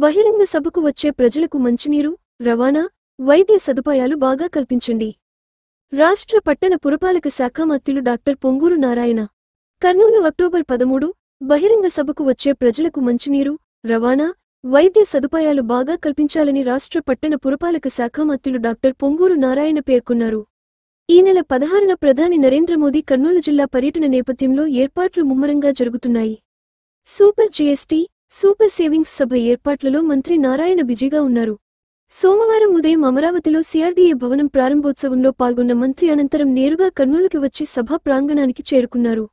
బహిరంగ సభకు వచ్చే ప్రజలకు మంచినీరు, రవాణా, వైద్య సదుపాయాలు బాగా కల్పించండి. రాష్ట్ర పట్టణ పురపాలక శాఖ మంత్రులు డాక్టర్ పొంగూరు నారాయణ. కర్నూలు అక్టోబర్ 13. బహిరంగ సభకు వచ్చే ప్రజలకు మంచినీరు, రవాణా, వైద్య సదుపాయాలు బాగా కల్పించాలని రాష్ట్ర పట్టణ పురపాలక శాఖ మంత్రులు డాక్టర్ పొంగూరు నారాయణ పేర్కొన్నారు. ఈ నెల 16న ప్రధాని నరేంద్ర మోదీ కర్నూలు జిల్లా పర్యటన నేపథ్యంలో ఏర్పాట్లు ముమ్మరంగా జరుగుతున్నాయి. సూపర్ జీఎస్టీ, సూపర్ సేవింగ్స్ సభ ఏర్పాట్లలో మంత్రి నారాయణ బిజీగా ఉన్నారు. సోమవారం ఉదయం అమరావతిలో సిఆర్డీఏ భవనం ప్రారంభోత్సవంలో పాల్గొన్న మంత్రి అనంతరం నేరుగా కర్నూలుకి వచ్చి సభా ప్రాంగణానికి చేరుకున్నారు.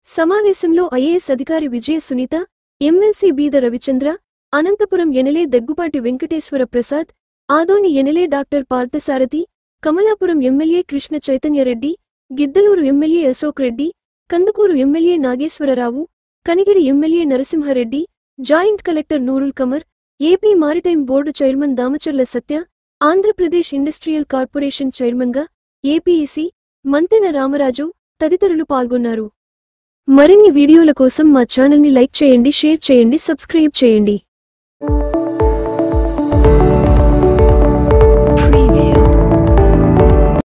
సమావేశంలో ఐఏఎస్ అధికారి విజయ Sunitha, MLC Beeda Ravichandra, Anantapuram MLA Daggubati Venkateswara Prasad, Adoni MLA doctor Parthasarathy, Kamalapuram MLA Krishna Chaitanya Reddy, Giddalur MLA Ashok Reddy, Kandukur MLA Nageswara Rao, Kanigiri MLA Narasimha Reddy, joint collector Noorul Qamar, AP maritime board chairman Damacharla Satya, Andhra Pradesh industrial corporation చైర్మన్గా ఏపీఈసీ మంతెన రామరాజు తదితరులు పాల్గొన్నారు. మరిన్ని వీడియోల కోసం మా ఛానల్ని లైక్ చేయండి, షేర్ చేయండి, సబ్స్క్రైబ్ చేయండి.